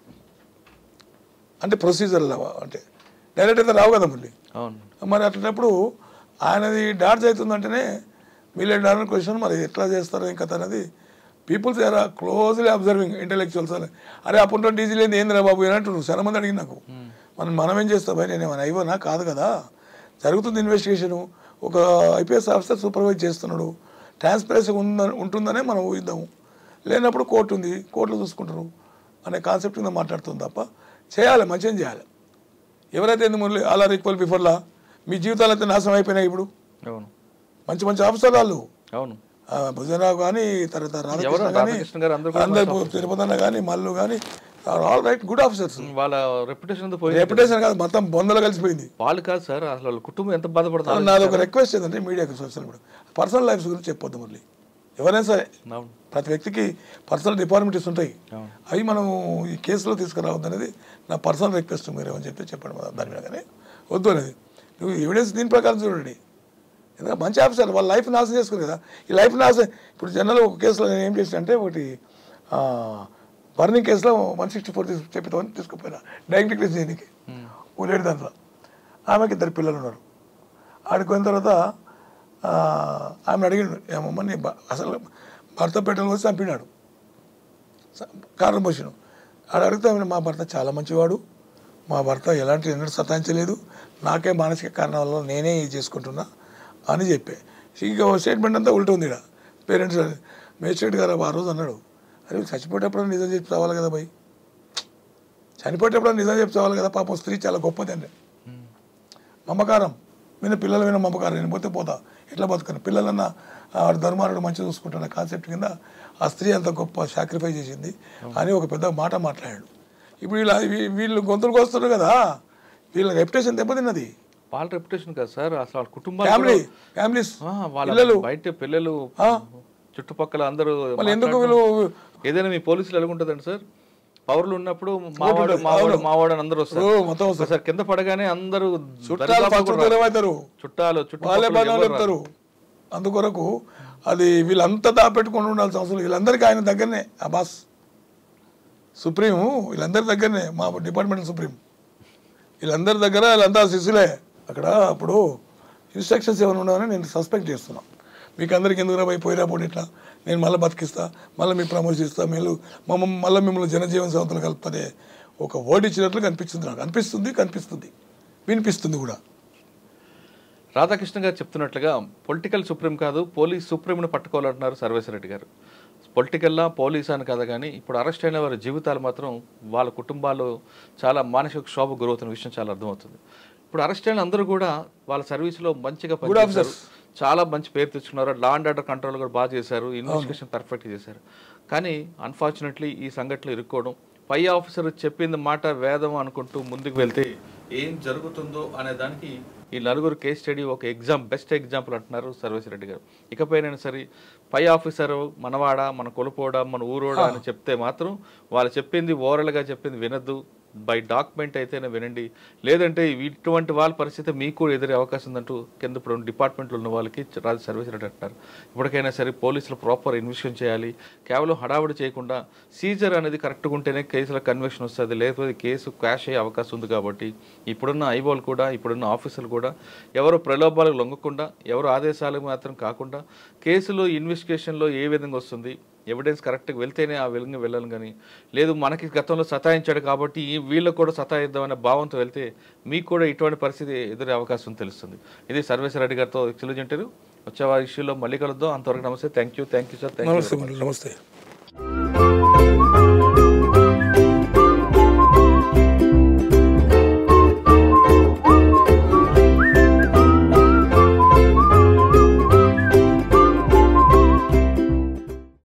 అంటే ప్రొసీజర్లో, అంటే డైరెక్ట్ అయితే రావు కదా మళ్ళీ. మరి అట్లాంటప్పుడు ఆయనది డాడ్జ్ అవుతుందంటేనే మిలియన్ డాలర్ క్వశ్చన్. మరి ఎట్లా చేస్తారు ఇంకా అనేది peoples are closely observing intellectuals. అరే అప్పుడు డీజీ లేదు ఏందిరా బాబు అని అంటున్నారు. చాలా మంది అడిగింది నాకు, మనం ఏం చేస్తాం భయ్, నేనేమన్నా అయిపోనా కాదు కదా, జరుగుతుంది ఇన్వెస్టిగేషను, ఒక ఐపీఎస్ ఆఫీసర్ సూపర్వైజ్ చేస్తున్నాడు, ట్రాన్స్పరెన్సీ ఉంటుందనే మనం ఊహిద్దాము. లేనప్పుడు కోర్టు ఉంది, కోర్టులో చూసుకుంటారు అనే కాన్సెప్ట్ కింద మాట్లాడుతుంది తప్ప చేయాలి, మంచిగా చేయాలి. ఎవరైతే ఎందుకు మురళి అలా ఈక్వల్ బిఫోర్లా మీ జీవితాలు అయితే నాశనం అయిపోయినాయి. ఇప్పుడు మంచి మంచి ఆఫీసర్లు వాళ్ళు, భుజనరావు కానీ, తర్వాత రాధాకృష్ణ కానీ, అందరు తిరుపతి అన్న కానీ, మల్లు కానీ, ఆల్ రైట్ గుడ్ ఆఫీసర్స్. వాళ్ళ రెప్యుటేషన్ కాదు మొత్తం బొందలో కలిసిపోయింది. వాళ్ళు కాదు సార్, అసలు కుటుంబం ఎంత బాధపడుతుంది. నాది ఒక రిక్వెస్ట్ ఏంటంటే మీడియాకి, సోషల్ మీడియా పర్సనల్ లైఫ్స్ గురించి చెప్పొద్దు మురళి. ఎవరైనా సరే ప్రతి వ్యక్తికి పర్సనల్ డిపార్ట్మెంట్స్ ఉంటాయి, అవి మనం ఈ కేసులో తీసుకురావద్దు అనేది నా పర్సనల్ రిక్వెస్ట్. మీరు ఏమని చెప్తే చెప్పండి దాని మీద, కానీ వద్దు అనేది. నువ్వు ఎవిడెన్స్ దీని ప్రకారం చూడండి. ఎందుకంటే మంచి ఆఫీసర్ వాళ్ళ లైఫ్ నాశనం చేసుకుని కదా. ఈ లైఫ్ నాశనం ఇప్పుడు జనరల్ ఒక కేసులో నేను ఏం చేసిన అంటే, ఒకటి బర్నింగ్ కేసులో 164 చెప్పితామని తీసుకుపోయినా డైయింగ్ డిక్రీస్ చేయడానికి లేడు. దాంట్లో ఆమెకి 2 పిల్లలు ఉన్నారు. ఆడికి పోయిన తర్వాత ఆమెను అడిగాడు, ఏమమ్మని అసలు భర్త పెట్టెలు వచ్చి చంపినాడు, కారణం పోషను. ఆడ అడిగితే మా భర్త చాలా మంచివాడు, మా భర్త ఎలాంటి ఎన్నడూ సతాయించలేదు, నాకే మానసిక కారణాల వల్ల నేనే ఇది చేసుకుంటున్నా అని చెప్పే. ఇంకా స్టేట్మెంట్ అంతా ఉల్టా ఉంది. ఇక్కడ పేరెంట్స్ మేజిస్ట్రేట్ గారు ఆ రోజు అన్నాడు, అరే చచ్చిపోయేటప్పుడు నిజం చెప్పి చావాలి కదా భయ్, చనిపోయేటప్పుడు నిజం చెప్పి చావాలి కదా. పాపం స్త్రీ చాలా గొప్పది అండి, మమకారం మీద పిల్లల మీద మమకారం. నేను పోతే పోతా ఎట్లా బతుకుని, పిల్లలన్నా ధర్మారుడు మంచిగా చూసుకుంటాను కాన్సెప్ట్ కింద ఆ స్త్రీ అంత గొప్ప సాక్రిఫైస్ చేసింది అని ఒక పెద్ద మాట మాట్లాడాడు. ఇప్పుడు వీళ్ళు గొంతులకు వస్తున్నారు కదా, వీళ్ళ రెప్యుటేషన్ దెబ్బతిన్నది. వాళ్ళ రెప్యుటేషన్ కాదు సార్, అసలు కుటుంబం, ఫ్యామిలీస్, బయట పిల్లలు, చుట్టుపక్కల అందరూ. ఎందుకు వీళ్ళు ఏదైనా మీ పోలీసులు ఎలాగుంటుందండి సార్, పవర్లు ఉన్నప్పుడు మావాడు అని అందరూ వస్తారు సార్, కింద పడగానే అందరూ చుట్టాలు చెప్తారు. అందుకొరకు అది వీళ్ళంతా దాపెట్టుకుని ఉండాల్సిన అవసరం. వీళ్ళందరికీ ఆయన దగ్గరనే ఆ బాస్ సుప్రీం, వీళ్ళందరి దగ్గరనే మా డిపార్ట్మెంట్ సుప్రీం, వీళ్ళందరి దగ్గర వీళ్ళంతా శిశులే అక్కడ. అప్పుడు ఇన్స్ట్రక్షన్స్ ఏమైనా ఉన్నాయని నేను సస్పెక్ట్ చేస్తున్నా. మీకు అందరికి ఎందుకు రాబోయి పోయిరా పోటీ ఇట్లా, నేను మళ్ళీ బతికిస్తా, మళ్ళీ మీకు ప్రమోషన్ ఇస్తా, మీరు మళ్ళీ మిమ్మల్ని జనజీవన సంస్థలు కలుపుతానే ఒక వర్డ్ ఇచ్చినట్లు కనిపించింది నాకు. కనిపిస్తుంది వినిపిస్తుంది కూడా. రాధాకృష్ణ గారు చెప్తున్నట్లుగా పొలిటికల్ సుప్రీం కాదు, పోలీస్ సుప్రీంను పట్టుకోవాలంటున్నారు సర్వేశ్వరరెడ్డి గారు. పొలిటికల్లా పోలీస్ అని కదా, కానీ ఇప్పుడు అరెస్ట్ అయిన వారి జీవితాలు మాత్రం వాళ్ళ కుటుంబాలు చాలా మానసిక క్షోభ గురవుతున్న విషయం చాలా అర్థమవుతుంది. ఇప్పుడు అరెస్ట్ అయిన అందరూ కూడా వాళ్ళ సర్వీస్లో మంచిగా పనిచేశారు, చాలా మంచి పేరు తెచ్చుకున్నారు, లా అండ్ ఆర్డర్ కంట్రోల్ కూడా బాగా చేశారు, ఇన్వెస్టిగేషన్ పర్ఫెక్ట్గా చేశారు. కానీ అన్ఫార్చునేట్లీ ఈ సంఘటనలు ఇరుక్కోవడం, పై ఆఫీసర్ చెప్పింది మాట వేదం అనుకుంటూ ముందుకు వెళ్తే ఏం జరుగుతుందో అనే దానికి ఈ నలుగురు కేస్ స్టడీ ఒక బెస్ట్ ఎగ్జాంపుల్ అంటున్నారు సర్వేశ్వరరెడ్డి గారు. ఇకపైనా సరే పై ఆఫీసర్ మనవాడా, మన కొలుపోడా, మన ఊరోడా అని చెప్తే మాత్రం వాళ్ళు చెప్పింది ఓరల్గా చెప్పింది వినద్దు, బై డాక్యుమెంట్ అయితేనే వినండి, లేదంటే ఇటువంటి వాళ్ళ పరిస్థితి మీకు కూడా ఎదురే అవకాశం ఉందంటూ కింద ఇప్పుడు డిపార్ట్మెంట్లో ఉన్న వాళ్ళకి రాజు సర్వీస్ రెడ్డి అంటారు. ఇప్పటికైనా సరే పోలీసులు ప్రాపర్ ఇన్వెస్టిగేషన్ చేయాలి. కేవలం హడావుడి చేయకుండా సీజర్ అనేది కరెక్ట్గా ఉంటేనే కేసులో కన్విక్షన్ వస్తుంది, లేకపోతే కేసు క్వాష్ అయ్యే అవకాశం ఉంది. కాబట్టి ఇప్పుడున్న ఐఓలు కూడా, ఇప్పుడున్న ఆఫీసర్లు కూడా ఎవరు ప్రలోభాలకు లొంగకుండా, ఎవరు ఆదేశాలకు మాత్రం కాకుండా కేసులో ఇన్వెస్టిగేషన్లో ఏ విధంగా వస్తుంది, ఎవిడెన్స్ కరెక్ట్గా వెళ్తేనే ఆ విధంగా వెళ్ళాలి. కానీ లేదు మనకి గతంలో సతాయించాడు కాబట్టి వీళ్ళకు కూడా సతాయిద్దామనే భావంతో వెళ్తే మీకు కూడా ఇటువంటి పరిస్థితి ఎదురే అవకాశం తెలుస్తుంది. ఇది సర్వేశ్వర రెడ్డి గారితో ఎక్స్క్లూజివ్ ఇంటర్వ్యూ. వచ్చే ఇష్యూలో మళ్ళీ కలుద్దాం. అంతవరకు నమస్తే. Thank you sir. నమస్తే.